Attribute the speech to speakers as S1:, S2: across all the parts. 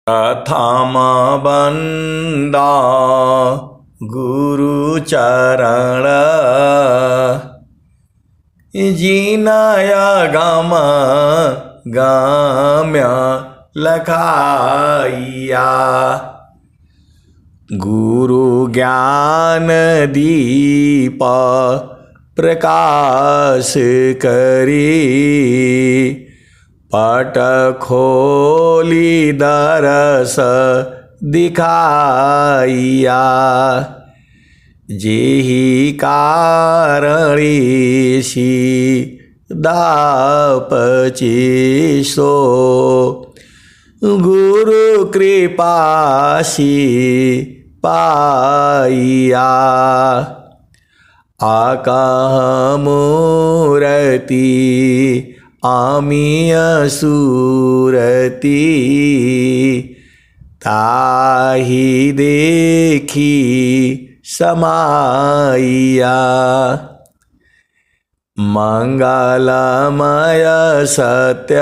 S1: प्रथम बंदा गुरु चरण जिनय गम गम्य लखाइया। गुरु ज्ञान दीप प्रकाश करी पट खोली दरस दिखाइया। जेहि कारणीसी दापचिसो गुरु कृपासी पाइया। आकाह मूरति आमिय सूरति ताहि देखी समाइया। मंगलमय सत्य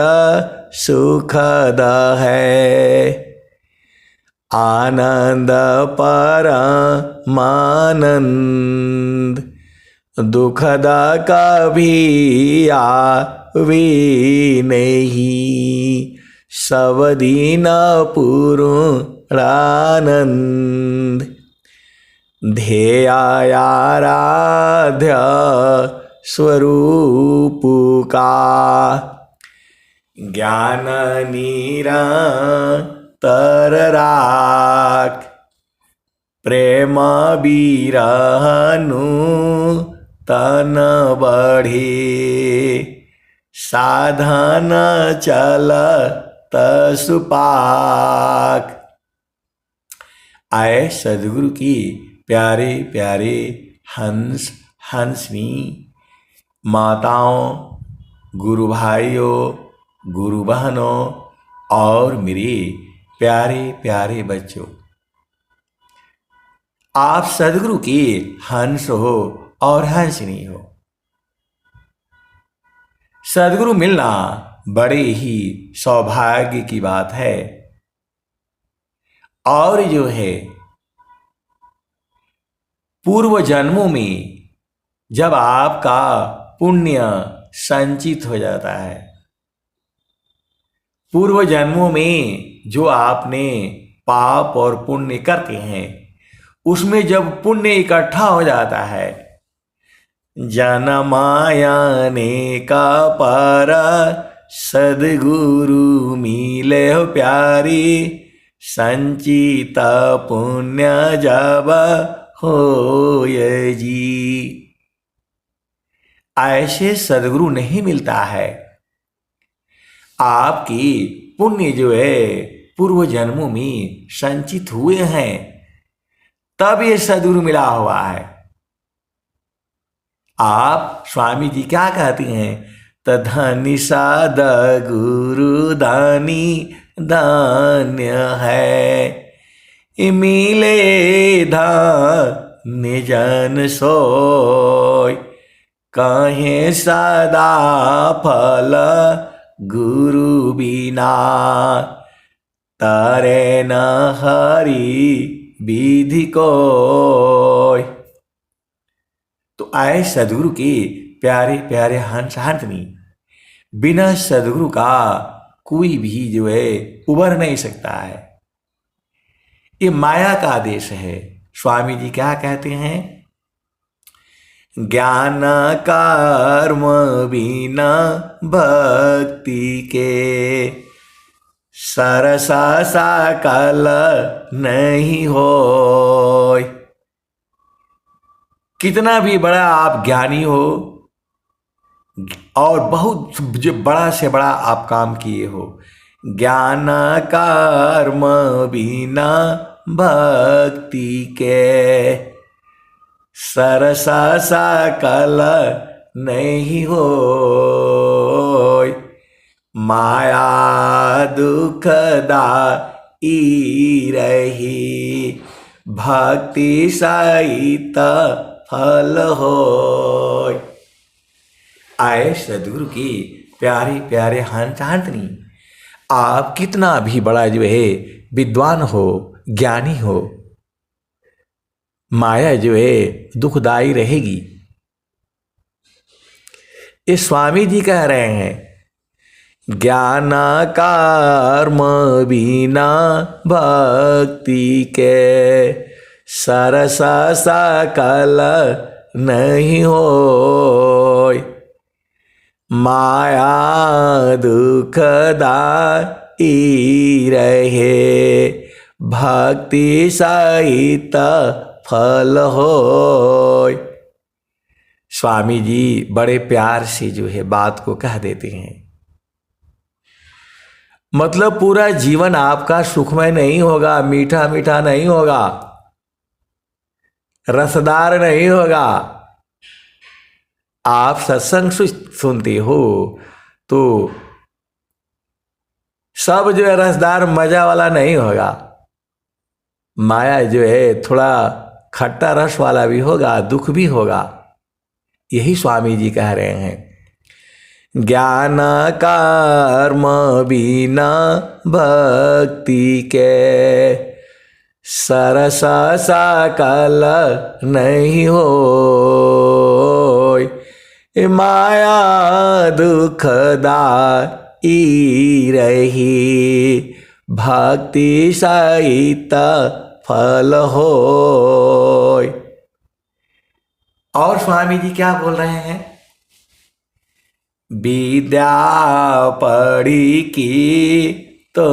S1: सुखद है आनंद परमानंद। दुखद कभी आवे नहीं सब दिन पूर्णानंद। ध्येयाराध्य स्वरूप का ज्ञान निरंतर राख। प्रेम बिरहनु तन बढ़े साधन चल तसुपाक। आए सदगुरु की प्यारे प्यारे हंस हंसनी माताओं, गुरु भाइयों, गुरु बहनों और मेरे प्यारे प्यारे बच्चों, आप सदगुरु के हंस हो और हंसनी हो। सदगुरु मिलना बड़े ही सौभाग्य की बात है। और जो है पूर्व जन्मों में जब आपका पुण्य संचित हो जाता है, पूर्व जन्मों में जो आपने पाप और पुण्य करते हैं उसमें जब पुण्य इकट्ठा हो जाता है, जनमायाने का पर सदगुरु मिले हो प्यारी। संचित पुण्य जब हो जी। ऐसे सदगुरु नहीं मिलता है। आपकी पुण्य जो है पूर्व जन्मों में संचित हुए हैं तब ये सदगुरु मिला हुआ है। आप स्वामी जी क्या कहते हैं? तधनि साध गुरु दानी धान्य है मिले धान्य जन सोय। कहे सदा फल गुरु बिना तारे न हरि विधि को। तो आए सदगुरु के प्यारे प्यारे हंस हंसनी, बिना सदगुरु का कोई भी जो है उबर नहीं सकता है। ये माया का आदेश है। स्वामी जी क्या कहते हैं? ज्ञान कर्म बिना भक्ति के सरसा सकल नहीं हो। कितना भी बड़ा आप ज्ञानी हो और बहुत जो बड़ा से बड़ा आप काम किए हो, ज्ञान कर्म बिना भक्ति के सरसा सकल नहीं हो। माया दुखदाई रही भक्ति सहित फल हो। आए सदगुरु की प्यारे प्यारे हंस हंसनी, आप कितना भी बड़ा जो है विद्वान हो, ज्ञानी हो, माया जो है दुखदाई रहेगी। ये स्वामी जी कह रहे हैं ज्ञान कर्म बिना भक्ति के सरस सकल नहीं हो, माया दुखदाई रहे भक्ति सहित फल हो। स्वामी जी बड़े प्यार से जो है बात को कह देते हैं। मतलब पूरा जीवन आपका सुखमय नहीं होगा, मीठा मीठा नहीं होगा, रसदार नहीं होगा। आप सत्संग सुनते हो तो सब जो है रसदार मजा वाला नहीं होगा। माया जो है थोड़ा खट्टा रस वाला भी होगा, दुख भी होगा। यही स्वामी जी कह रहे हैं ज्ञान कर्म बिना भक्ति के सरस सकल नहीं हो, माया दुखदाई रही भक्ति सहित फल हो। और स्वामी जी क्या बोल रहे हैं? विद्या पढ़ी की तो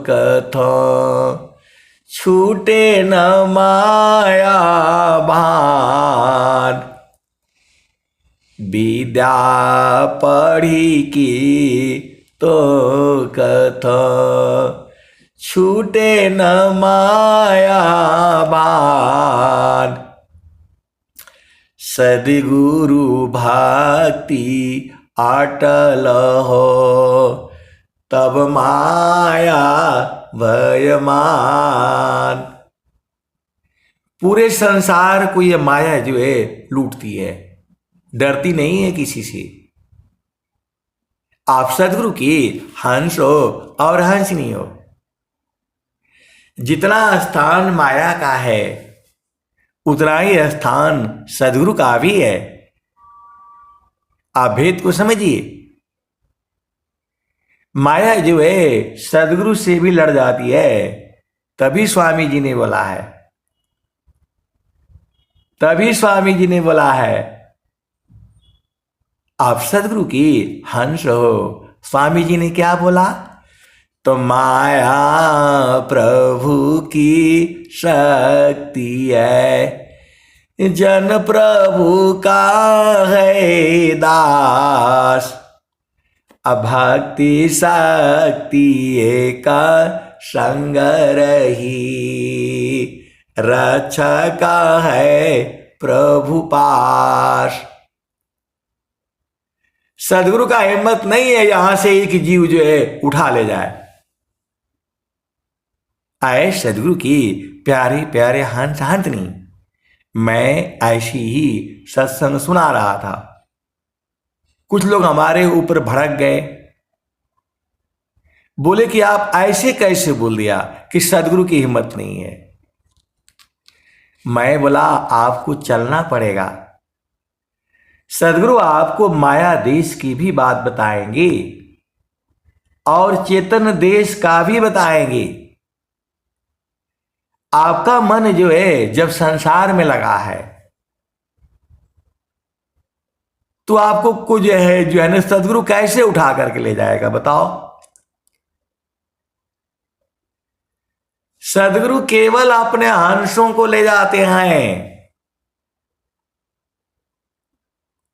S1: कथो छूटे न माया भान, विद्या पढ़ी की तो कथो छूटे न माया भान, सद्गुरु भक्ति अटल हो तब माया भयमान। पूरे संसार को ये माया जो है लूटती है, डरती नहीं है किसी से। आप सद्गुरु की हंस हो और हंसनी हो। जितना स्थान माया का है उतना ही स्थान सद्गुरु का भी है। आप भेद को समझिए। माया जो है सद्गुरु से भी लड़ जाती है। तभी स्वामी जी ने बोला है, तभी स्वामी जी ने बोला है आप सद्गुरु की हंस हो। स्वामी जी ने क्या बोला? तो माया प्रभु की शक्ति है, जन प्रभु का है दास, अभक्ति शक्ति एक संग रही, रक्षक है प्रभु पास। सदगुरु का हिम्मत नहीं है यहां से एक जीव जो है उठा ले जाए। आए सदगुरु की प्यारे प्यारे हंस हंसनी। मैं ऐसी ही सत्संग सुना रहा था, कुछ लोग हमारे ऊपर भड़क गए, बोले कि आप ऐसे कैसे बोल दिया कि सदगुरु की हिम्मत नहीं है। मैं बोला आपको चलना पड़ेगा। सदगुरु आपको माया देश की भी बात बताएंगे और चेतन देश का भी बताएंगे। आपका मन जो है जब संसार में लगा है तो आपको कुछ जो है ना सदगुरु कैसे उठा करके ले जाएगा बताओ। सदगुरु केवल अपने हंसों को ले जाते हैं,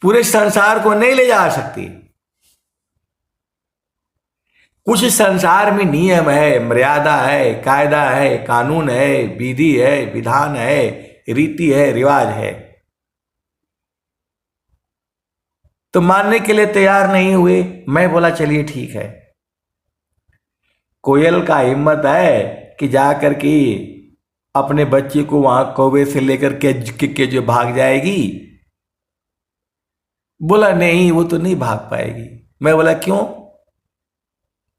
S1: पूरे संसार को नहीं ले जा सकती। कुछ संसार में नियम है, मर्यादा है, कायदा है, कानून है, विधि है, विधान है, रीति है, रिवाज है। तो मानने के लिए तैयार नहीं हुए। मैं बोला चलिए ठीक है। कोयल का हिम्मत है कि जाकर के अपने बच्चे को वहां कौवे से लेकर के जो भाग जाएगी? बोला नहीं, वो तो नहीं भाग पाएगी। मैं बोला क्यों?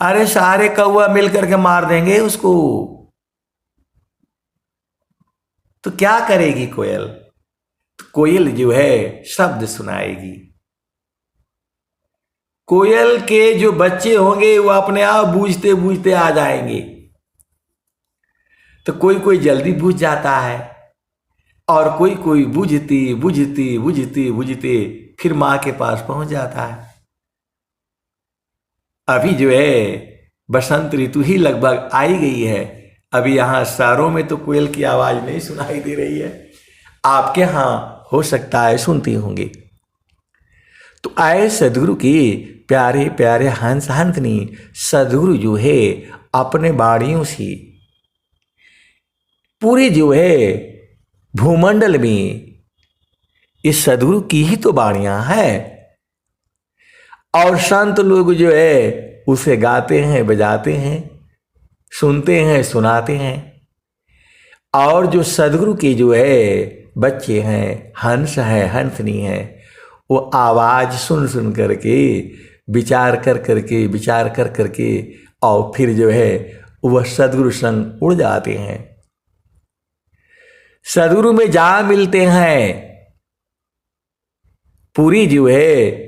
S1: अरे सारे कौवा मिलकर के मार देंगे उसको। तो क्या करेगी कोयल? तो कोयल जो है शब्द सुनाएगी। कोयल के जो बच्चे होंगे वो अपने आप बूझते बूझते आ जाएंगे। तो कोई कोई जल्दी बूझ जाता है और कोई कोई बूझती बूझती बूझती बूझते फिर मां के पास पहुंच जाता है। अभी जो है बसंत ऋतु ही लगभग आई गई है। अभी यहाँ शहरों में तो कोयल की आवाज नहीं सुनाई दे रही है, आपके यहाँ हो सकता है सुनती होंगी। तो आए सदगुरु की प्यारे प्यारे हंस हंसनी, सदगुरु जो है अपने बाणियों से पूरी जो है भूमंडल में इस सदगुरु की ही तो बाणियां हैं। और संत लोग जो है उसे गाते हैं, बजाते हैं, सुनते हैं, सुनाते हैं। और जो सदगुरु के जो है बच्चे हैं, हंस है, हंसनी है, वो आवाज सुन सुन करके विचार कर करके विचार कर करके और फिर जो है वह सदगुरु संग उड़ जाते हैं। सदगुरु में जा मिलते हैं। पूरी जो है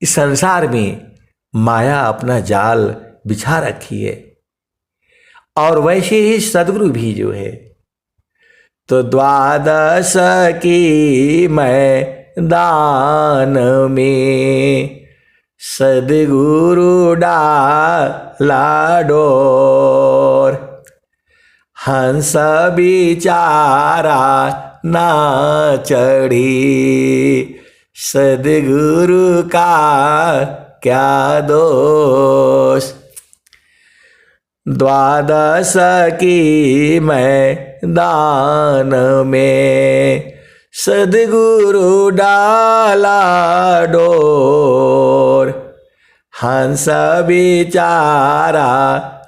S1: इस संसार में माया अपना जाल बिछा रखी है। और वैसे ही सदगुरु भी जो है तो द्वादश की मैदान में सदगुरु डाला डोर, हंस बिचारा ना चढ़ी, सदगुरु का क्या दोष। द्वादश की मैदान में सदगुरु डाला डोर, हंस बेचारा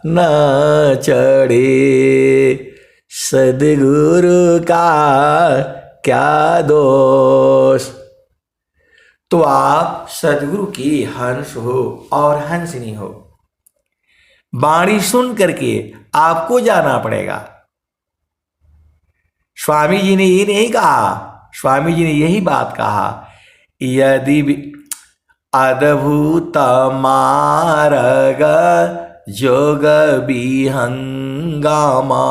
S1: न चढ़े, सदगुरु का क्या दोष। तो आप सदगुरु की हंस हो और हंसनी हो। वाणी सुन करके आपको जाना पड़ेगा। स्वामी जी ने ये नहीं कहा, स्वामी जी ने यही बात कहा, यदि अद्भुत मार्ग जोग विहंगामा,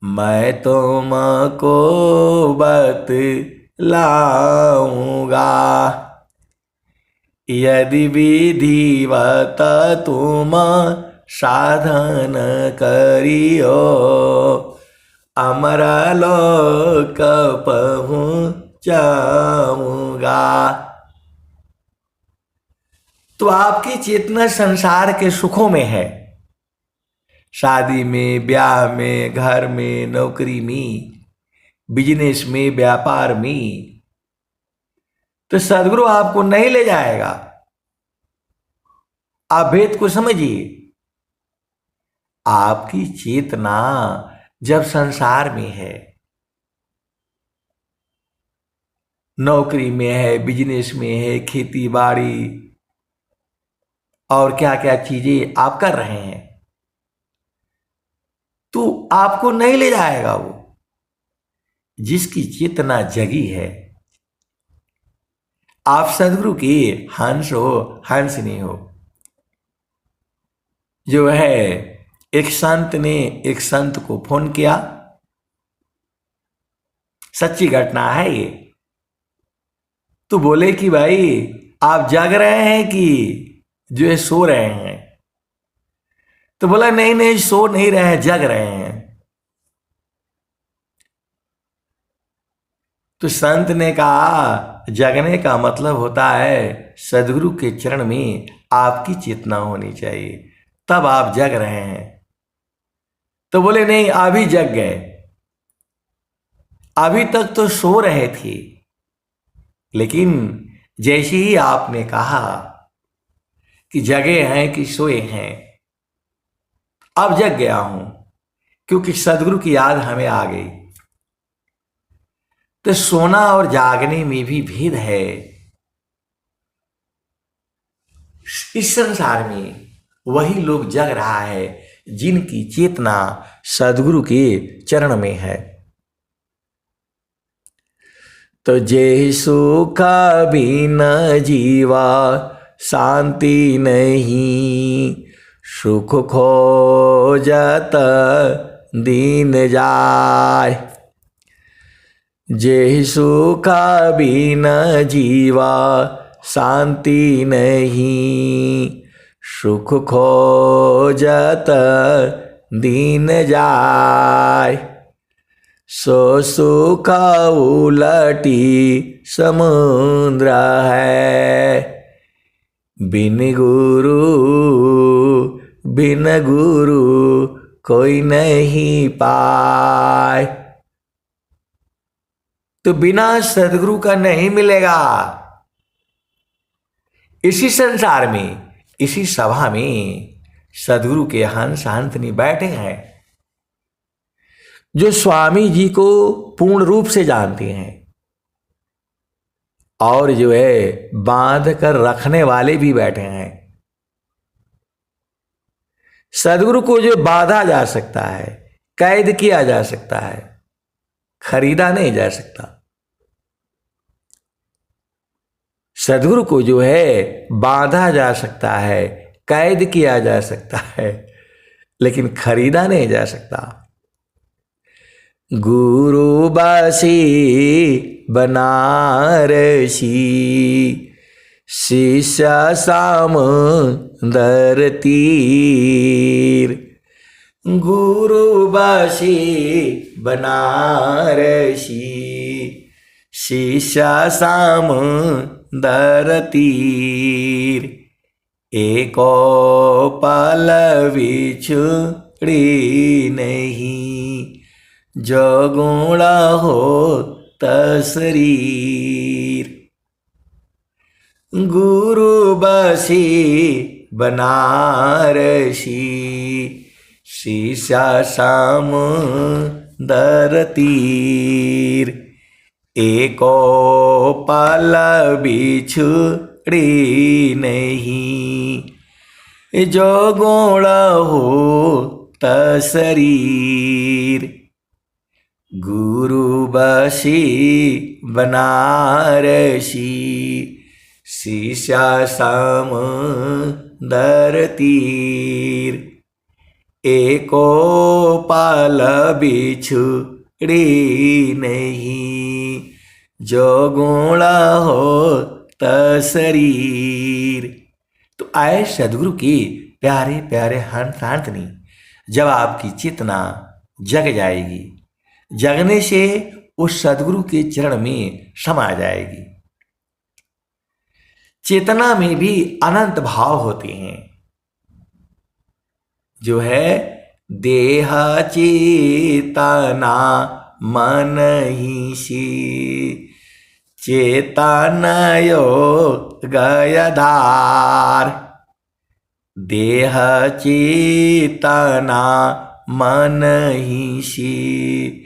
S1: मैं तुमको बतलाऊंगा। यदि विधिवत तुम साधन करियो, अमर लोक पहुँचाऊंगा। तो आपकी चेतना संसार के सुखों में है, शादी में, ब्याह में, घर में, नौकरी में, बिजनेस में, व्यापार में। तो सदगुरु आपको नहीं ले जाएगा। आप भेद को समझिए। आपकी चेतना जब संसार में है, नौकरी में है, बिजनेस में है, खेती बाड़ी और क्या क्या चीजें आप कर रहे हैं, तो आपको नहीं ले जाएगा वो। जिसकी चेतना जगी है, आप सदगुरु की हंस हो, हंसनी हो। जो है एक संत ने एक संत को फोन किया, सच्ची घटना है ये। तो बोले कि भाई आप जाग रहे हैं कि जो है सो रहे हैं? तो बोला नहीं नहीं, सो नहीं रहे हैं, जग रहे हैं। तो संत ने कहा जगने का मतलब होता है सदगुरु के चरण में आपकी चेतना होनी चाहिए, तब आप जग रहे हैं। तो बोले नहीं, अभी जग गए, अभी तक तो सो रहे थे, लेकिन जैसे ही आपने कहा कि जगे हैं कि सोए हैं, अब जग गया हूं, क्योंकि सदगुरु की याद हमें आ गई। तो सोना और जागने में भी भेद है। इस संसार में वही लोग जग रहा है जिनकी चेतना सदगुरु के चरण में है। तो जे सुख बिन जीवा शांति नहीं, सुख खोजत दीन जाय। जे सुख बिन जीवा शांति नहीं, सुख खोजत दीन जाय। सो सुख उलटी समुद्र है, बिन गुरु कोई नहीं पाए। तो बिना सदगुरु का नहीं मिलेगा। इसी संसार में, इसी सभा में सदगुरु के हंस हंसनी बैठे हैं, जो स्वामी जी को पूर्ण रूप से जानते हैं और जो है बांध कर रखने वाले भी बैठे हैं। सदगुरु को जो बांधा जा सकता है, कैद किया जा सकता है, खरीदा नहीं जा सकता। सदगुरु को जो है बांधा जा सकता है, कैद किया जा सकता है, लेकिन खरीदा नहीं जा सकता। गुरु बासी बनारसी, शिष्य सामंदर तीर। गुरु बासी बनारसी, शिष्य सामंदर तीर। एको पल बिछुड़ी नहीं, जो गुण हो तशरीर। गुरु बसी बनारसी, शीशा सामंदर तीर। एको पल बिछुड़ी नहीं, जो गुण हो तशरीर। गुरु बसी बनारसी, शीशा सामंदर तीर। एको पल बिछुड़ी नहीं, जो गुण हो तशरीर। तो आए सदगुरु की प्यारे प्यारे हंस हंसनी, जब आपकी चेतना जग जाएगी, जगने से उस सदगुरु के चरण में समा जाएगी। चेतना में भी अनंत भाव होते हैं, जो है देह चेतना मन ही सी, चेतनयो गयधार। देह चेतना मन ही सी,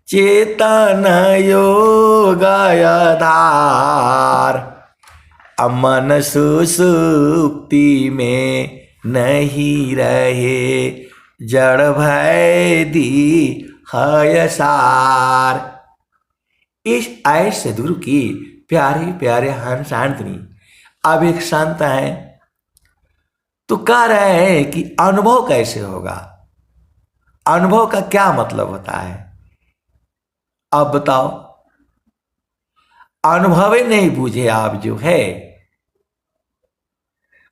S1: चेतनयो गयधार। अमन सुसुप्ति में नहीं रहे, जड़ भय दी हयसार। इस आए सदगुरु की प्यारे प्यारे हंस हंसनी। अब एक संत है तो कह रहे हैं कि अनुभव कैसे होगा, अनुभव का क्या मतलब होता है। अब बताओ, अनुभव ही नहीं बूझे आप जो है,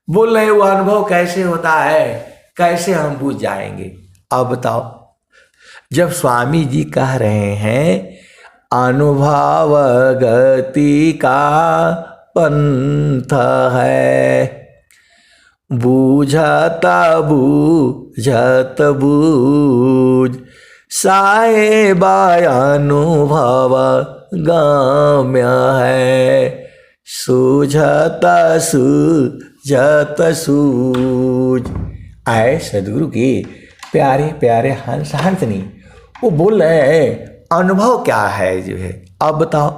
S1: बोल रहे वो अनुभव कैसे होता है, कैसे हम बूझ जाएंगे। अब बताओ, जब स्वामी जी कह रहे हैं अनुभव गति का पंथ है, बूझता बूझत बूझ, साहेबा अनुभव गाम्य है, सूझता सूझत सूझ। आए सदगुरु की प्यारे प्यारे हंस हंसनी, वो बोल रहे हैं अनुभव क्या है जो है। अब बताओ,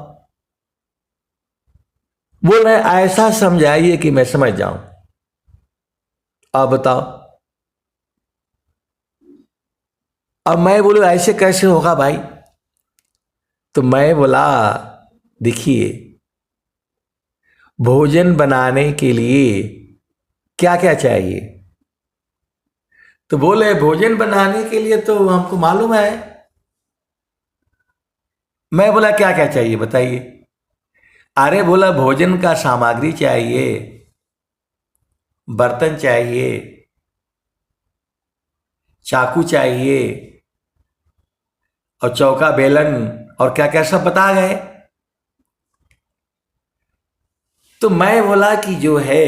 S1: बोल रहे हैं ऐसा समझाइए कि मैं समझ जाऊं। अब बताओ, अब मैं बोलूं ऐसे कैसे होगा भाई, तो मैं बोला देखिए, भोजन बनाने के लिए क्या क्या चाहिए? तो बोले भोजन बनाने के लिए तो हमको मालूम है। मैं बोला क्या क्या चाहिए बताइए? अरे बोला भोजन का सामग्री चाहिए, बर्तन चाहिए, चाकू चाहिए, और चौका बेलन, और क्या क्या सब बता गए। तो मैं बोला कि जो है,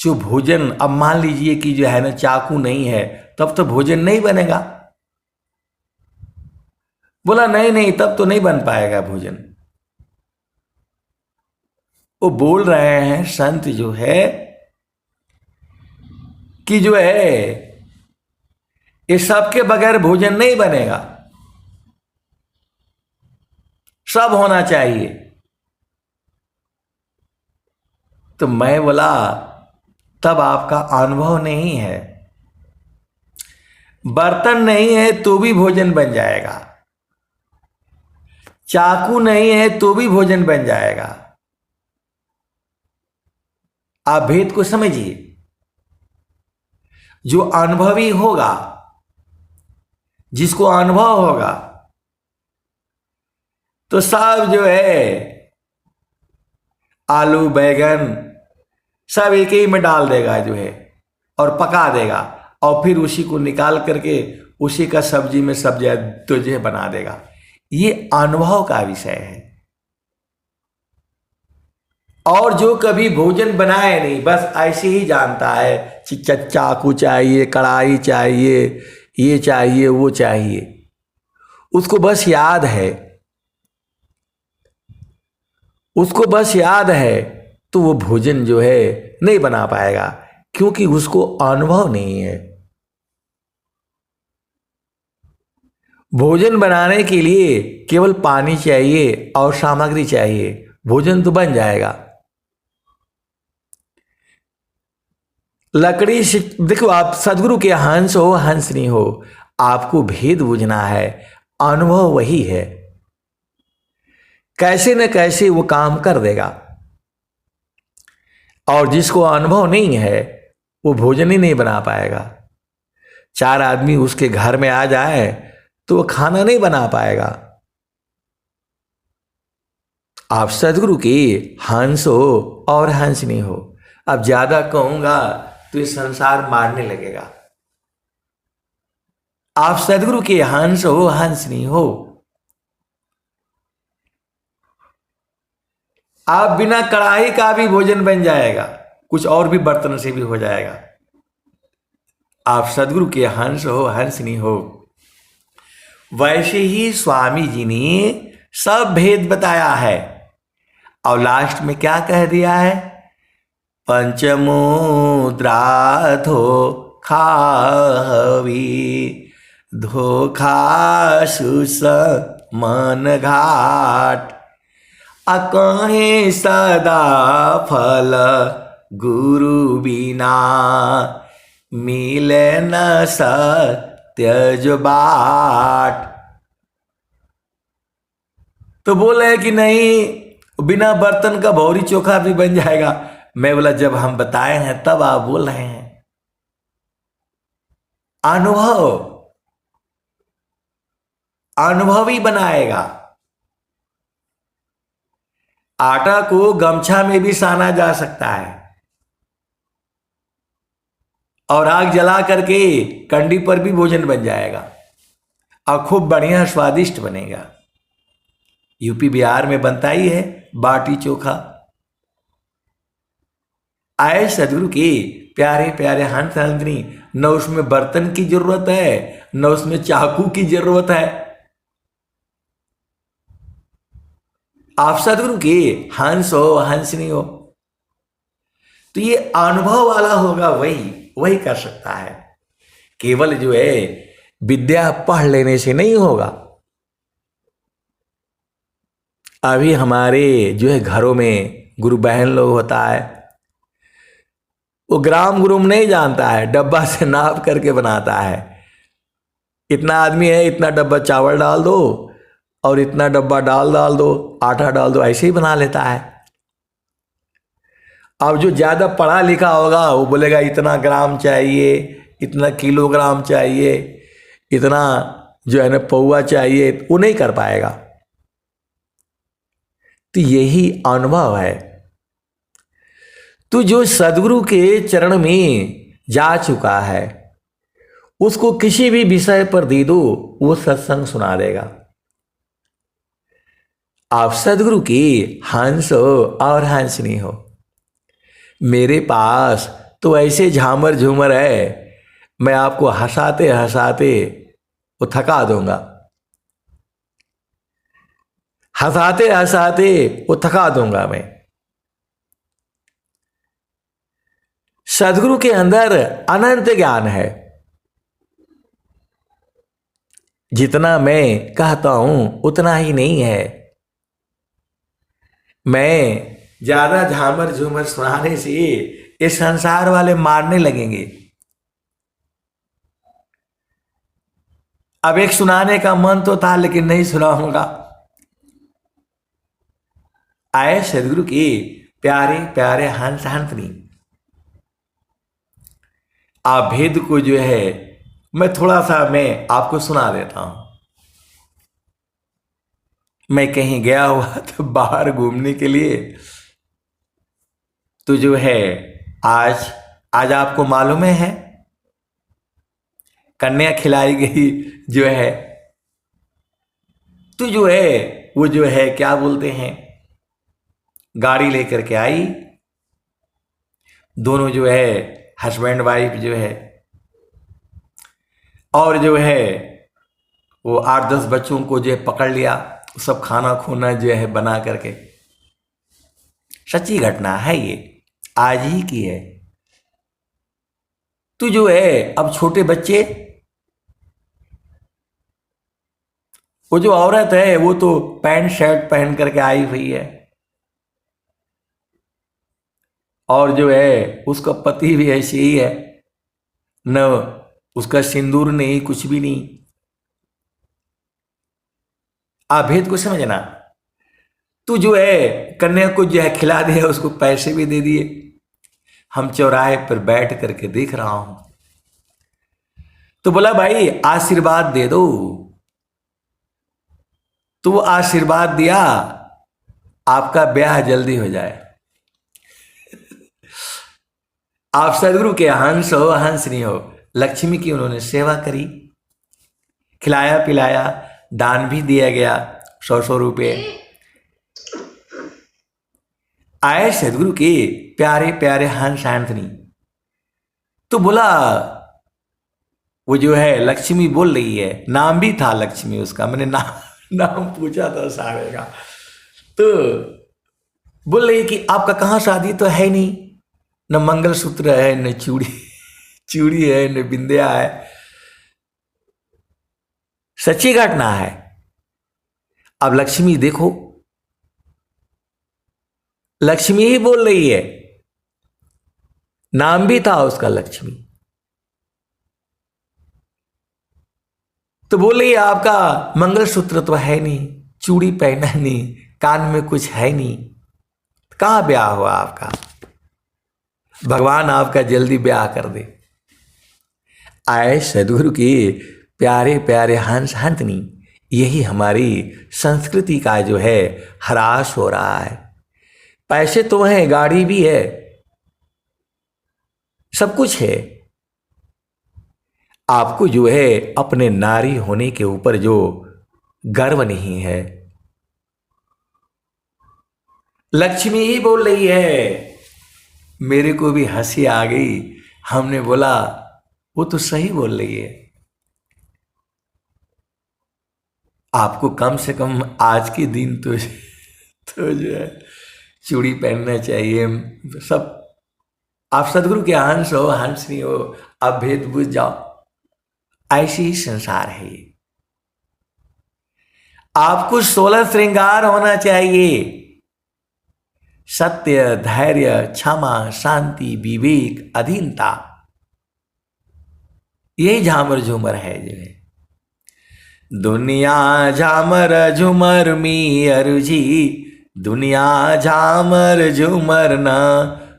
S1: जो भोजन, अब मान लीजिए कि जो है ना चाकू नहीं है, तब तो भोजन नहीं बनेगा। बोला नहीं नहीं, तब तो नहीं बन पाएगा भोजन। वो बोल रहे हैं संत जो है कि जो है इस सब के बगैर भोजन नहीं बनेगा, सब होना चाहिए। तो मैं बोला तब आपका अनुभव नहीं है। बर्तन नहीं है तो भी भोजन बन जाएगा, चाकू नहीं है तो भी भोजन बन जाएगा। आप भेद को समझिए। जो अनुभवी होगा, जिसको अनुभव होगा, तो सब जो है आलू बैगन सब एक ही में डाल देगा जो है, और पका देगा, और फिर उसी को निकाल करके उसी का सब्जी में सब्जी तो जो है बना देगा। ये अनुभव का विषय है। और जो कभी भोजन बनाए नहीं, बस ऐसे ही जानता है चाकू चाहिए, कढ़ाई चाहिए, ये चाहिए, वो चाहिए, उसको बस याद है, उसको बस याद है, तो वो भोजन जो है नहीं बना पाएगा, क्योंकि उसको अनुभव नहीं है। भोजन बनाने के लिए केवल पानी चाहिए और सामग्री चाहिए, भोजन तो बन जाएगा। लकड़ी से देखो, आप सदगुरु के हंस हो हंसनी हो, आपको भेद बुझना है। अनुभव वही है, कैसे न कैसे वो काम कर देगा। और जिसको अनुभव नहीं है वो भोजन ही नहीं बना पाएगा। चार आदमी उसके घर में आ जाए तो वो खाना नहीं बना पाएगा। आप सदगुरु की हंस हो और हंसनी हो। अब ज्यादा कहूंगा तो ये संसार मारने लगेगा। आप सदगुरु के हंस हो हंसनी हो। आप बिना कढ़ाई का भी भोजन बन जाएगा, कुछ और भी बर्तन से भी हो जाएगा। आप सदगुरु के हंस हो हंसनी हो। वैसे ही स्वामी जी ने सब भेद बताया है, और लास्ट में क्या कह दिया है? पंचमुद्रा धोखावी, धोखा सुस मन घाट, अकहे सदा फल गुरु बिना, मिले न सत्यज बाट। तो बोले कि नहीं, बिना बर्तन का भौरी चोखा भी बन जाएगा। मैं बोला जब हम बताए हैं तब आप बोल रहे हैं। अनुभव, अनुभवी बनाएगा। आटा को गमछा में भी साना जा सकता है, और आग जला करके कंडी पर भी भोजन बन जाएगा, और खूब बढ़िया स्वादिष्ट बनेगा। यूपी बिहार में बनता ही है बाटी चोखा। आए सदगुरु के प्यारे प्यारे हंस हंसनी, न उसमें बर्तन की जरूरत है, न उसमें चाकू की जरूरत है। आप सदगुरु के हंस हो हंसनी हो। तो ये अनुभव वाला होगा, वही वही कर सकता है। केवल जो है विद्या पढ़ लेने से नहीं होगा। अभी हमारे जो है घरों में गुरु बहन लोग होता है, वो ग्राम गुरु नहीं जानता है, डब्बा से नाप करके बनाता है। इतना आदमी है, इतना डब्बा चावल डाल दो, और इतना डब्बा डाल डाल दो, आटा डाल दो, ऐसे ही बना लेता है। अब जो ज़्यादा पढ़ा लिखा होगा वो बोलेगा इतना ग्राम चाहिए, इतना किलोग्राम चाहिए, इतना जो है ना पौवा चाहिए, वो नहीं कर पाएगा। तो यही अनुभव है। तो जो सदगुरु के चरण में जा चुका है उसको किसी भी विषय पर दे दो, वो सत्संग सुना देगा। आप सदगुरु की हंस हो और हंसनी हो। मेरे पास तो ऐसे झामर झूमर है, मैं आपको हंसाते हंसाते वो थका दूंगा, हंसाते हंसाते वो थका दूंगा मैं। सदगुरु के अंदर अनंत ज्ञान है। जितना मैं कहता हूं उतना ही नहीं है। मैं ज्यादा झामर झूमर सुनाने से ये संसार वाले मारने लगेंगे। अब एक सुनाने का मन तो था लेकिन नहीं सुनाऊंगा। आए सदगुरु के प्यारे प्यारे हंस हंसनी, आप भेद को जो है मैं थोड़ा सा मैं आपको सुना देता हूं। मैं कहीं गया हुआ था बाहर घूमने के लिए, तो जो है आज आज आपको मालूम है कन्या खिलाई गई जो है, तो जो है वो जो है क्या बोलते हैं, गाड़ी लेकर के आई। दोनों जो है हस्बैंड वाइफ जो है, और जो है वो 8-10 बच्चों को जो है पकड़ लिया, सब खाना खूना जो है बना करके। सच्ची घटना है ये, आज ही की है। तो जो है अब छोटे बच्चे, वो जो औरत है वो तो पैंट शर्ट पहन करके आई हुई है, और जो है उसका पति भी ऐसे ही है, न उसका सिंदूर नहीं, कुछ भी नहीं। आप भेद को समझना। तो जो है कन्या को जो है खिला दिया, उसको पैसे भी दे दिए। हम चौराहे पर बैठ करके देख रहा हूं, तो बोला भाई आशीर्वाद दे दो। तो वो आशीर्वाद दिया, आपका ब्याह जल्दी हो जाए। आप सदगुरु के हंस हो हंस नहीं हो। लक्ष्मी की उन्होंने सेवा करी, खिलाया पिलाया, दान भी दिया गया 100-100 रुपये। आए सदगुरु के प्यारे प्यारे हंस एंथनी। तो बोला वो जो है लक्ष्मी बोल रही है, नाम भी था लक्ष्मी उसका, मैंने नाम पूछा था सारे का। तो बोल रही कि आपका कहाँ शादी, तो है नहीं, न मंगलसूत्र है, न चूड़ी है, न बिंदिया है। सच्ची घटना है। अब लक्ष्मी देखो, लक्ष्मी ही बोल रही है, नाम भी था उसका लक्ष्मी। तो बोल रही है आपका मंगलसूत्र तो है नहीं, चूड़ी पहना नहीं, कान में कुछ है नहीं, कहां ब्याह हुआ आपका, भगवान आपका जल्दी ब्याह कर दे। आए सदगुरु की प्यारे प्यारे हंस हंसनी, यही हमारी संस्कृति का जो है ह्रास हो रहा है। पैसे तो हैं, गाड़ी भी है, सब कुछ है, आपको जो है अपने नारी होने के ऊपर जो गर्व नहीं है। लक्ष्मी ही बोल रही है। मेरे को भी हंसी आ गई। हमने बोला वो तो सही बोल रही है, आपको कम से कम आज के दिन तो जो है चूड़ी पहनना चाहिए। सब आप सदगुरु के हंस हो हंस नहीं हो, आप भेद बुझ जाओ। ऐसी ही संसार है ये। आपको 16 श्रृंगार होना चाहिए, सत्य, धैर्य, क्षमा, शांति, विवेक, अधीनता, यही झामर झूमर है जो है। दुनिया झामर झुमर मी अरुजी, दुनिया झामर झुमर ना,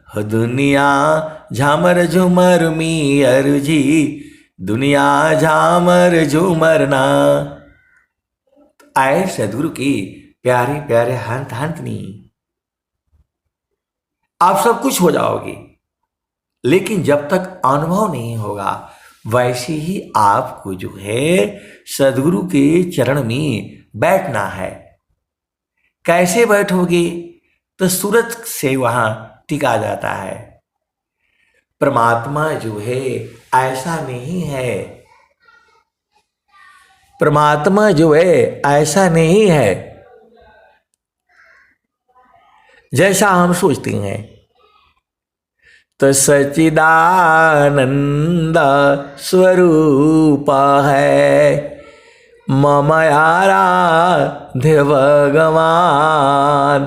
S1: हो दुनिया झामर झुमर मी अरुजी, दुनिया झामर झुमर ना। आए सदगुरु की प्यारे प्यारे हंत हंतनी, आप सब कुछ हो जाओगे, लेकिन जब तक अनुभव नहीं होगा वैसे ही आपको जो है सदगुरु के चरण में बैठना है। कैसे बैठोगे? तो सूरज से वहां टिका जाता है। परमात्मा जो है ऐसा नहीं है, परमात्मा जो है ऐसा नहीं है जैसा हम सोचते हैं। तो सच्चिदानंद स्वरूप है मम आराध्य भगवान,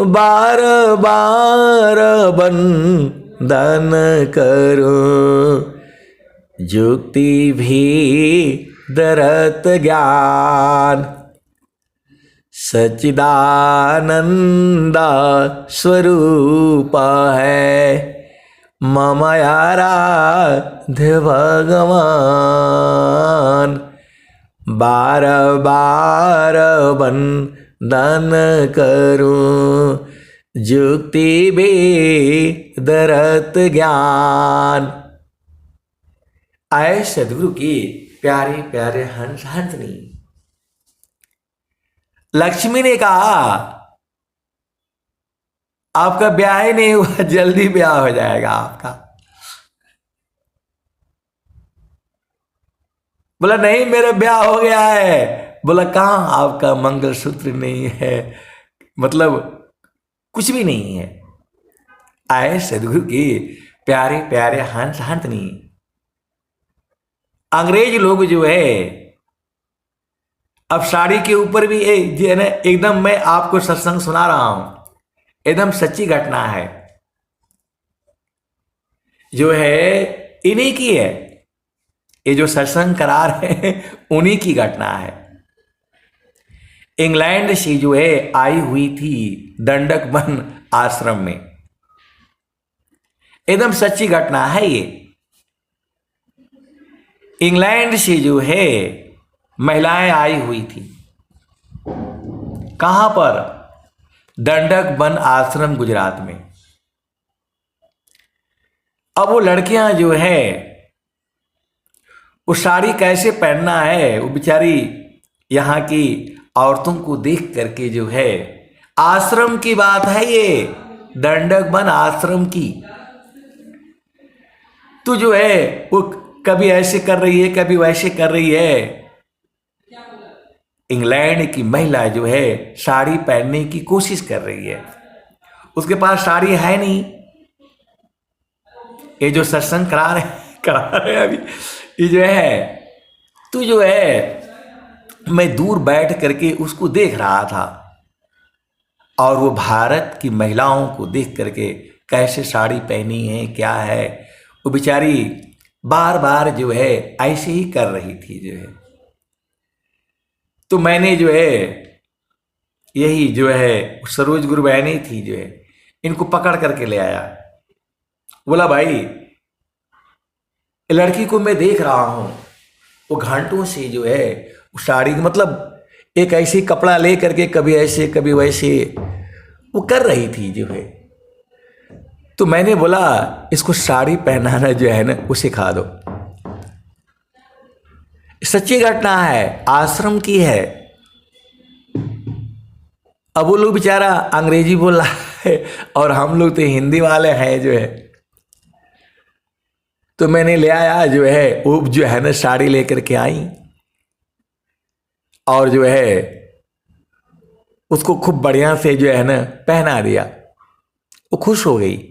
S1: बार बार बंदन करो जुक्ति भी दरत ज्ञान। सच्चिदानंद स्वरूप है मम आराध्य भगवान, बार बार वंदन करूं जुक्ति भी दरत ज्ञान। आए सदगुरु की प्यारे प्यारे हंस हंसनी। लक्ष्मी ने कहा आपका ब्याह ही नहीं हुआ, जल्दी ब्याह हो जाएगा आपका। बोला नहीं मेरा ब्याह हो गया है। बोला कहाँ आपका मंगलसूत्र नहीं है, मतलब कुछ भी नहीं है। आए सदगुरु की प्यारे प्यारे हंस हंसनी। अंग्रेज लोग जो है अब साड़ी के ऊपर भी जो है ना, एकदम मैं आपको सत्संग सुना रहा हूं, एकदम सच्ची घटना है, जो है इन्हीं की है। ये जो सत्संग करा रहे हैं उन्हीं की घटना है। इंग्लैंड से जो है आई हुई थी दंडक वन आश्रम में, एकदम सच्ची घटना है ये। इंग्लैंड से जो है महिलाएं आई हुई थी, कहां पर? दंडक वन आश्रम गुजरात में। अब वो लड़कियां जो है वो साड़ी कैसे पहनना है, वो बेचारी यहां की औरतों को देख करके जो है, आश्रम की बात है ये, दंडक वन आश्रम की, तो जो है वो कभी ऐसे कर रही है कभी वैसे कर रही है। इंग्लैंड की महिला जो है साड़ी पहनने की कोशिश कर रही है, उसके पास साड़ी है नहीं। ये जो सत्संग करा रहे अभी ये जो है, तो जो है मैं दूर बैठ करके उसको देख रहा था, और वो भारत की महिलाओं को देख करके कैसे साड़ी पहनी है क्या है, वो बेचारी बार बार जो है ऐसे ही कर रही थी जो है। तो मैंने जो है यही जो है सरोज गुरु बहनी थी जो है, इनको पकड़ करके ले आया। बोला भाई लड़की को मैं देख रहा हूं, वो घंटों से जो है साड़ी मतलब एक ऐसी कपड़ा ले करके कभी ऐसे कभी वैसे वो कर रही थी जो है। तो मैंने बोला इसको साड़ी पहनाना जो है ना वो सिखा दो। सच्ची घटना है, आश्रम की है। अब वो लोग बेचारा अंग्रेजी बोल रहा है और हम लोग तो हिंदी वाले हैं जो है। तो मैंने ले आया जो है, वो जो है ना साड़ी लेकर के आई और जो है उसको खूब बढ़िया से जो है ना पहना दिया। वो खुश हो गई।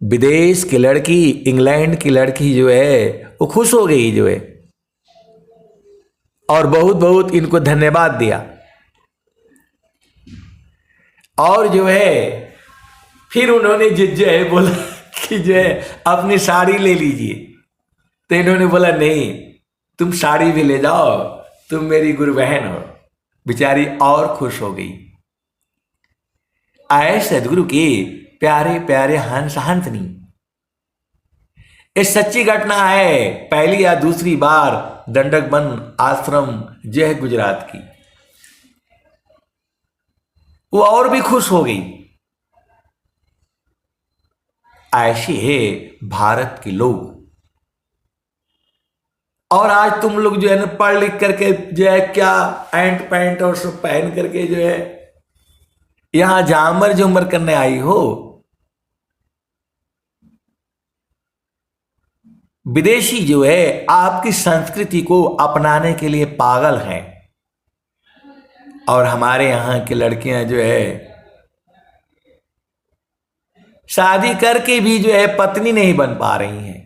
S1: विदेश की लड़की, इंग्लैंड की लड़की जो है वो खुश हो गई जो है, और बहुत बहुत इनको धन्यवाद दिया। और जो है फिर उन्होंने जो है बोला कि जो है अपनी साड़ी ले लीजिए। तो इन्होंने बोला नहीं, तुम साड़ी भी ले जाओ, तुम मेरी गुरु बहन हो। बेचारी और खुश हो गई। आए सदगुरु के प्यारे प्यारे हंस हंसनी। ये सच्ची घटना है, पहली या दूसरी बार दंडक वन आश्रम जो है गुजरात की। वो और भी खुश हो गई। ऐसे है भारत के लोग। और आज तुम लोग जो है ना पढ़ लिख करके जो है क्या पैंट पैंट और सब पहन करके जो है यहां झामर झूमर करने आई हो। विदेशी जो है आपकी संस्कृति को अपनाने के लिए पागल हैं, और हमारे यहां की लड़कियां जो है शादी करके भी जो है पत्नी नहीं बन पा रही हैं।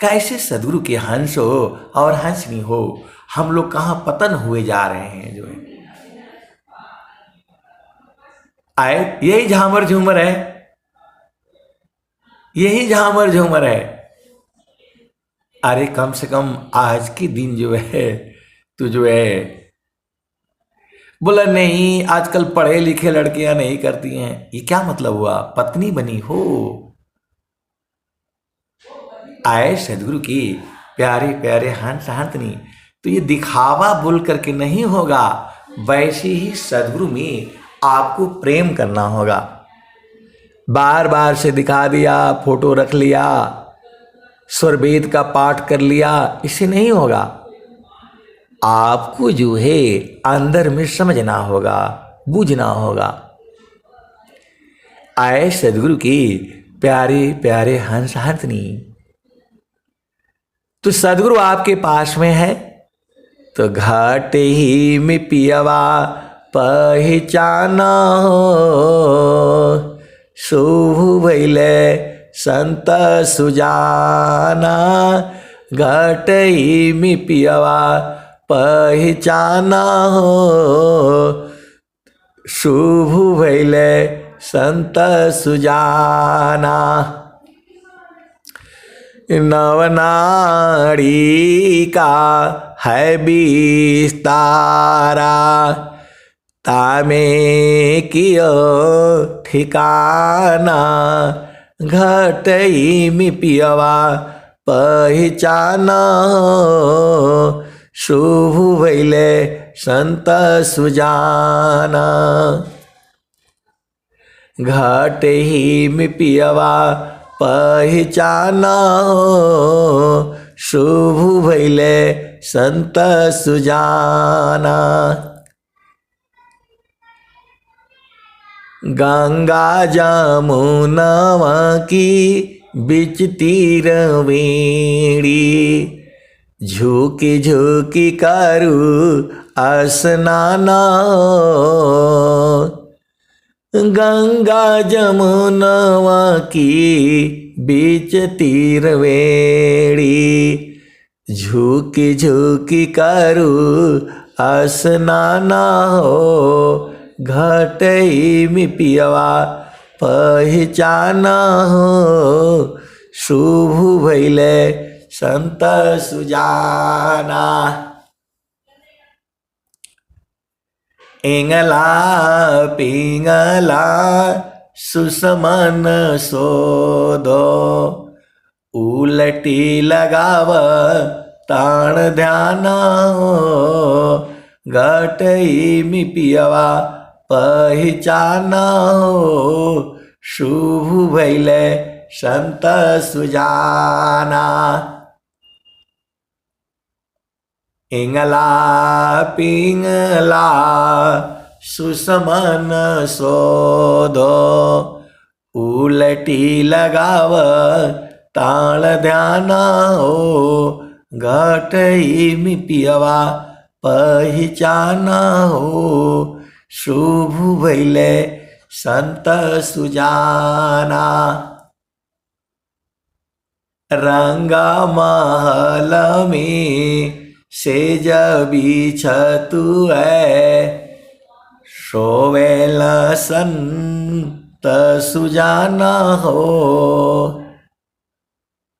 S1: कैसे सदगुरु के हंस हो और हंसनी हो, हम लोग कहां पतन हुए जा रहे हैं जो है। आए यही झामर झूमर है, यही झामर झूमर है। अरे कम से कम आज के दिन जो है तो जो है बोला नहीं, आजकल पढ़े लिखे लड़कियां नहीं करती हैं। ये क्या मतलब हुआ, पत्नी बनी हो। आए सदगुरु की प्यारे प्यारे हंस हंसनी। तो ये दिखावा बोल करके नहीं होगा, वैसे ही सदगुरु में आपको प्रेम करना होगा। बार बार से दिखा दिया, फोटो रख लिया, स्वरवेद का पाठ कर लिया, इससे नहीं होगा। आपको जो है अंदर में समझना होगा, बूझना होगा। आए सदगुरु की प्यारे प्यारे हंस हंसनी। तो सदगुरु आपके पास में है तो घाट ही में पियवा पहचाना हो। शुभ भइले संत सुजाना, घाट ही में पियवा पहचाना हो। शुभ भइले संत सुजाना। नवनाड़ी का है विस्तारा, तामे कियो ठिकाना। घटई में पियवा पहचाना, शुभ भइले संत सुजाना। घट ही में पियवा पहचाना, शुभ भइले संत सुजाना। गंगा जमुनवा की बिच तीर वेणी, झुकी झुकी करू स्नाना। गंगा जमुनवा की बीच तीर वेणी, झुकी झुकी करू स्नाना हो। घटई में पियवा पहचाना हो, शुभ भइले संत सुजाना। एंगला पिंगला सुसमन सोधो, उलटी लगाव ताण ध्याना हो। घटई में पियवा पहचाना हो, शुभ भइले संत सुजाना। इंगला पिंगला सुसमन सोधो, उलटी लगाव ताण ध्याना हो। घटई में पियवा पहचाना हो, शुभ भइले संत सुजाना। रंगा महल में सेज बिछतु है, सोवेल संत सुजाना हो।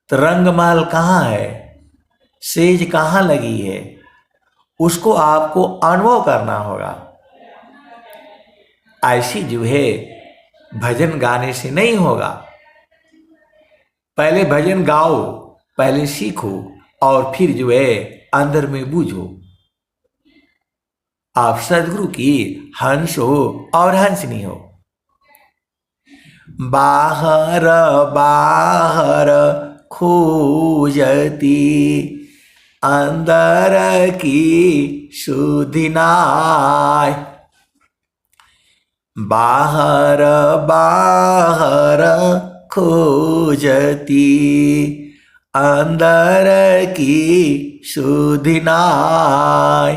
S1: तो रंगमहल कहाँ है, सेज कहाँ लगी है, उसको आपको अनुभव करना होगा। ऐसी जो है भजन गाने से नहीं होगा। पहले भजन गाओ, पहले सीखो और फिर जो है अंदर में बूझो। आप सदगुरु की हंस हो और हंसनी हो। बाहर बाहर खोजती अंदर की सुधि नाय। बाहर बाहर खोजती अंदर की सुधि नाय।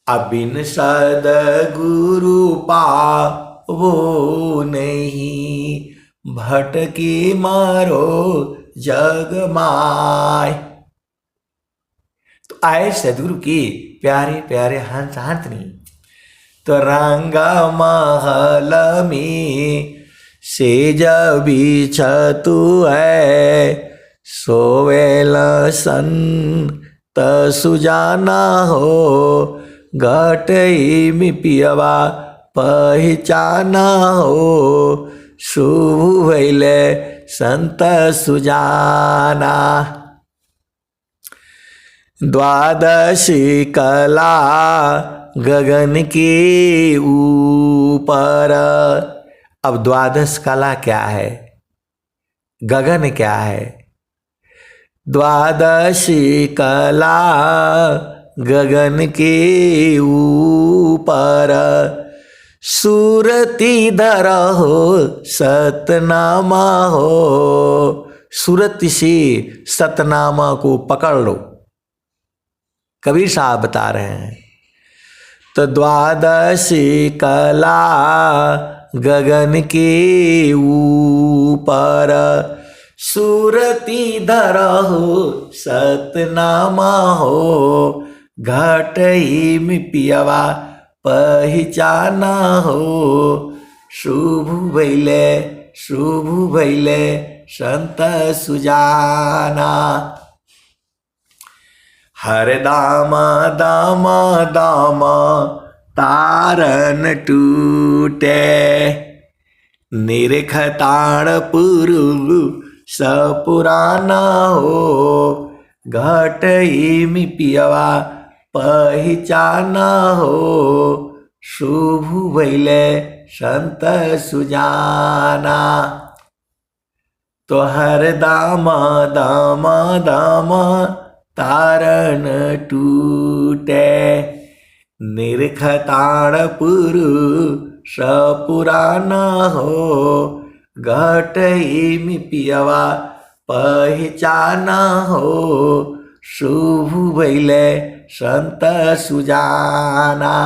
S1: अबिन सदगुरु पावो नहीं, भटकी मारो जग माय। तो आए सदगुरु की प्यारे प्यारे हंस हंसनी। तो रंग महल में सेज बिछतु है, सोवेल सन सुजाना हो, घटई में पियवा पहचाना हो, शुभ भैले संत सुजाना। द्वादशी कला गगन के ऊपर। अब द्वादश कला क्या है, गगन क्या है? द्वादशी कला गगन के ऊपर, सूरती धरा हो सतनामा हो। सूरत से सतनामा को पकड़ लो, कबीर साहब बता रहे हैं। तो द्वादशी कला गगन के ऊपर, सूरती धरा हो सतनामा हो, घटई में पियवा पहचाना हो, शुभ भैले संत सुजाना। हर दामा दामा दामा तारन टूटे, निरखताण पुरु सपुराना हो, घटई में पियवा पहचाना हो, शुभ भैले संत सुजाना। तो हर दामा दामा दामा तारण टूटे, निरखताण पुरु सपुराना हो, घटई में पियवा पहचाना हो, शुभ भैले संत सुजाना।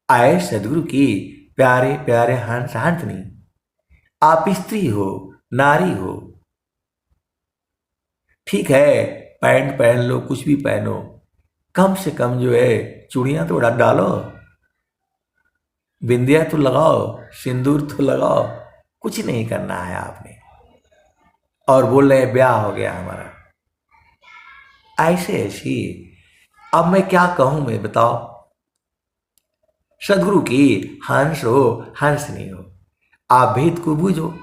S1: आए सदगुरु की प्यारे प्यारे हंस हंसनी। आप स्त्री हो, नारी हो, ठीक है, पैंट पहन लो, कुछ भी पहनो, कम से कम जो है चूड़ियां तो डालो, बिंदिया तो लगाओ, सिंदूर तो लगाओ। कुछ नहीं करना है आपने, और बोल रहे ब्याह हो गया हमारा। ऐसे ऐसी अब मैं क्या कहूं, मैं बताओ। सदगुरु की हंस हो हंस नहीं हो, आप भेद को बूझो।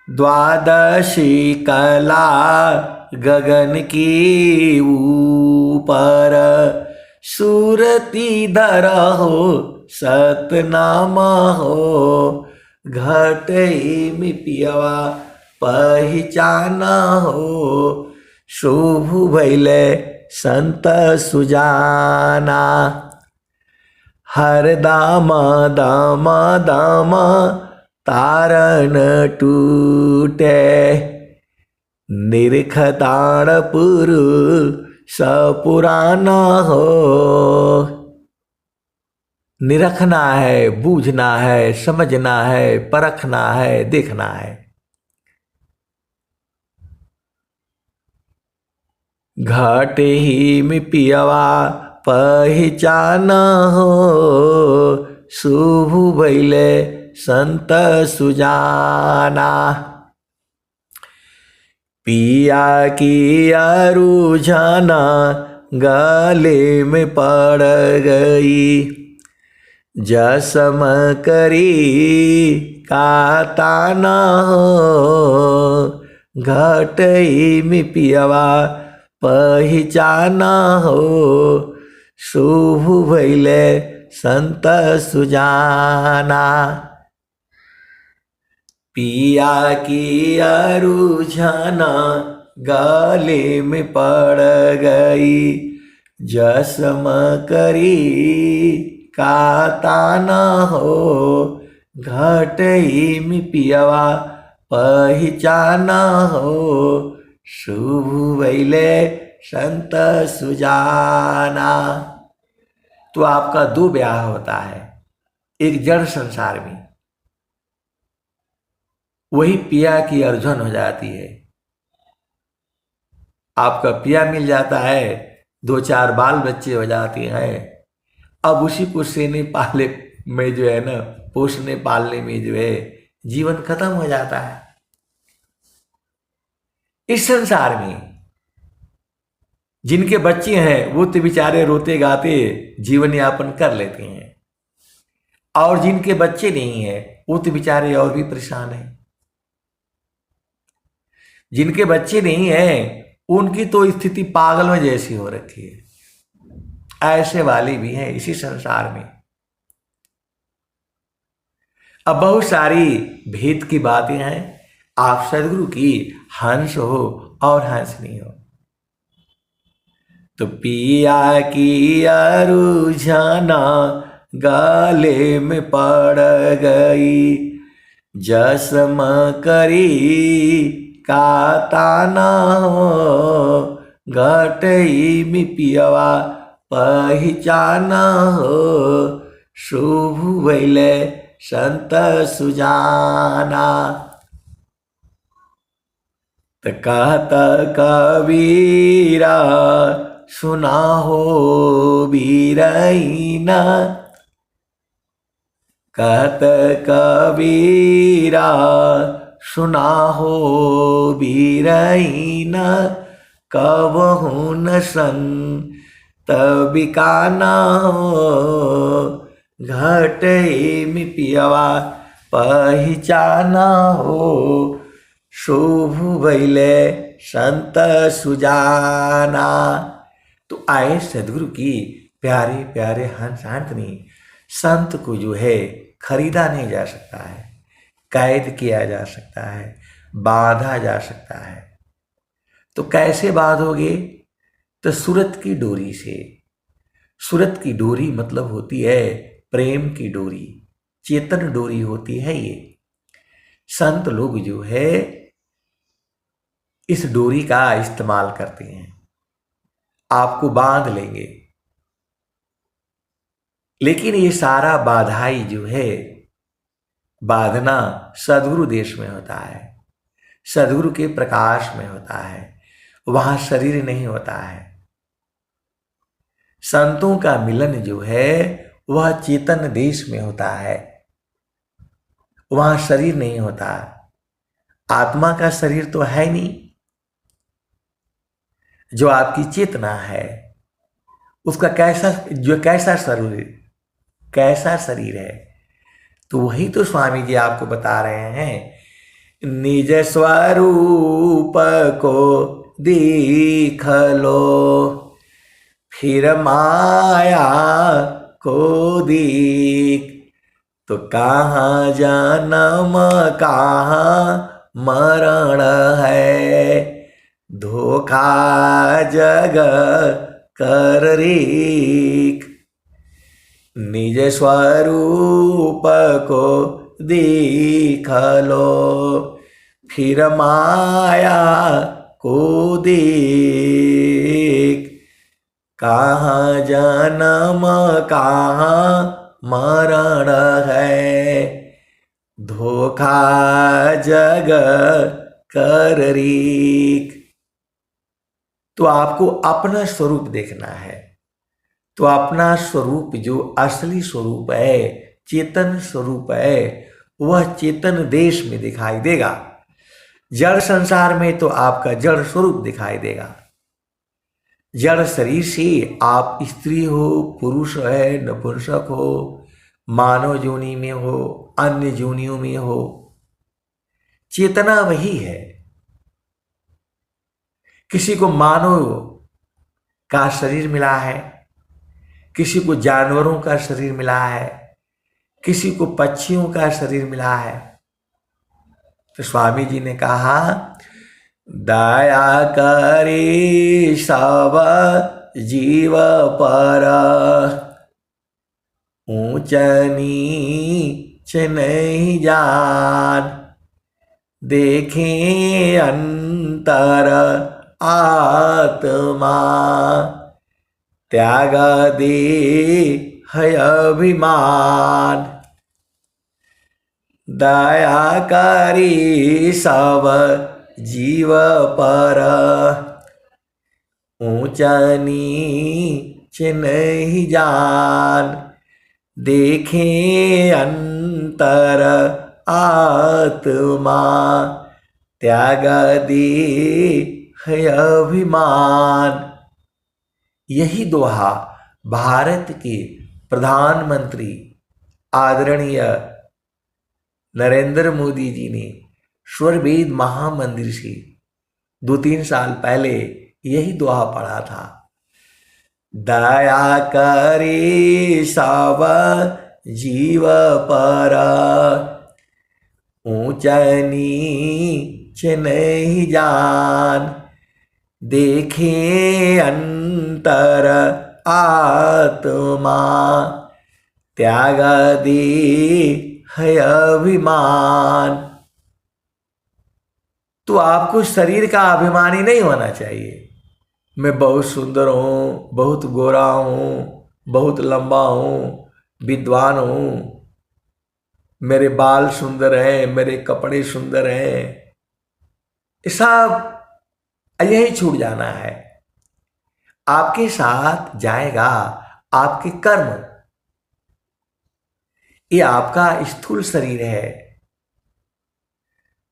S1: द्वादशी कला गगन के ऊपर, सूरती धरा हो सतनामा हो, घटई में पियवा पहचाना हो, शुभ भैले संत सुजाना। हर दामा दामा दामा तारण टूटे, निरखताण पुरु सपुराना हो। निरखना है, बूझना है, समझना है, परखना है, देखना है। घाट ही में पियवा पहचाना हो, शुभ भैले संत सुजाना। पिया की अरुझाना गले में पड़ गई, जसम करी का ताना हो, घटई में पियवा पहचाना हो, शुभ भइले संत सुजाना। पिया की अरुझाना गले में पड़ गई, जसम करी का ताना हो, घटई में पियवा पहचाना हो, शुभ भइले संत सुजाना। तो आपका दो ब्याह होता है, एक जड़ संसार में, वही पिया की अर्जुन हो जाती है। आपका पिया मिल जाता है, दो चार बाल बच्चे हो जाते हैं, अब उसी को सेने पाले में जो है ना, पोषने पालने में जो है जीवन खत्म हो जाता है। इस संसार में जिनके बच्चे हैं वो तो बेचारे रोते गाते जीवन यापन कर लेते हैं, और जिनके बच्चे नहीं है वो तो बेचारे और भी परेशान हैं। जिनके बच्चे नहीं हैं उनकी तो स्थिति पागलों जैसी हो रखी है, ऐसे वाले भी हैं इसी संसार में। अब बहुत सारी भेद की बातें हैं, आप सदगुरु की हंस हो और हंसनी हो। तो पिया की अरुझाना गले में पड़ गई, जसम करी का ताना हो, घटई में पियवा पहचाना हो, शुभ भइले संत सुजाना। त कहत कबीरा सुना हो बीरैना, कहत कबीरा सुना हो बीरैना, कबहु न संत बिकाना हो, घटई में पियवा पहचाना हो, शुभ भइले संत सुजाना। तो आए सदगुरु की प्यारे प्यारे हंस हाथनी। संत को जो है खरीदा नहीं जा सकता है, कैद किया जा सकता है, बांधा जा सकता है। तो कैसे बांधोगे? तो सूरत की डोरी से। सूरत की डोरी मतलब होती है प्रेम की डोरी, चेतन डोरी होती है ये। संत लोग जो है इस डोरी का इस्तेमाल करते हैं, आपको बांध लेंगे। लेकिन ये सारा बाधाई जो है, बांधना सदगुरु देश में होता है, सदगुरु के प्रकाश में होता है, वहां शरीर नहीं होता है। संतों का मिलन जो है वह चेतन देश में होता है, वहां शरीर नहीं होता। आत्मा का शरीर तो है नहीं, जो आपकी चेतना है उसका कैसा शरीर है। तो वही तो स्वामी जी आपको बता रहे हैं, निज स्वरूप को देख लो, फिर माया को देख। तो कहाँ जन्म कहाँ मरण है, धोखा जग कर रेख। निज स्वरूप को देख लो, फिर माया को देख। कहाँ जन्म कहाँ मरण है, धोखा जग कर रेख। तो आपको अपना स्वरूप देखना है। तो अपना स्वरूप जो असली स्वरूप है, चेतन स्वरूप है, वह चेतन देश में दिखाई देगा। जड़ संसार में तो आपका जड़ स्वरूप दिखाई देगा। जड़ शरीर से आप स्त्री हो, पुरुष है, नपुंसक हो, मानव योनि में हो, अन्य योनियों में हो, चेतना वही है। किसी को मानव का शरीर मिला है, किसी को जानवरों का शरीर मिला है, किसी को पक्षियों का शरीर मिला है। तो स्वामी जी ने कहा, दया करे सब जीव पर, ऊंच नीच नहीं जान, देखें अंतर आत्मा, त्याग दे है अभिमान। दया करी सब जीव पर, ऊंचा नीच नहीं जान, देखें अंतर आत्मा, त्याग दे है अभिमान। यही दोहा भारत के प्रधानमंत्री आदरणीय नरेंद्र मोदी जी ने स्वरवेद महामंदिर से 2-3 साल पहले यही दोहा पढ़ा था। दया करे सब जीव पर, ऊंचा नीच नहीं जान, देखे अंतर आत्मा, त्याग दे है अभिमान। तो आपको शरीर का अभिमानी नहीं होना चाहिए। मैं बहुत सुंदर हूँ, बहुत गोरा हूँ, बहुत लंबा हूँ, विद्वान हूँ, मेरे बाल सुंदर हैं, मेरे कपड़े सुंदर हैं, ये सब यही छूट जाना है। आपके साथ जाएगा आपके कर्म। ये आपका स्थूल शरीर है,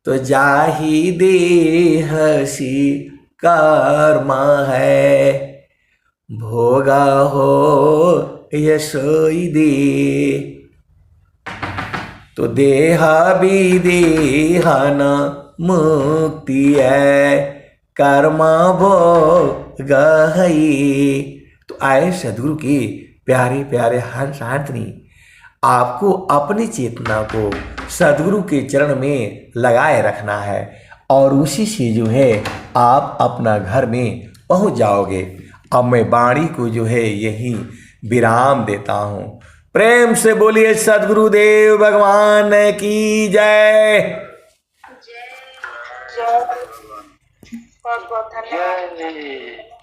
S1: तो जाहि देह सी कर्म है, भोगा हो यशोई दे। तो देह विदेहन मुक्ति है, कर्म भोग है। तो आए सदगुरु के प्यारे प्यारे हंस हाथनी, आपको अपनी चेतना को सदगुरु के चरण में लगाए रखना है और उसी से जो है आप अपना घर में पहुंच जाओगे। अब मैं वाणी को जो है यही विराम देता हूं। प्रेम से बोलिए सदगुरुदेव भगवान की जय।
S2: जय बहुत बहुत धन्यवाद।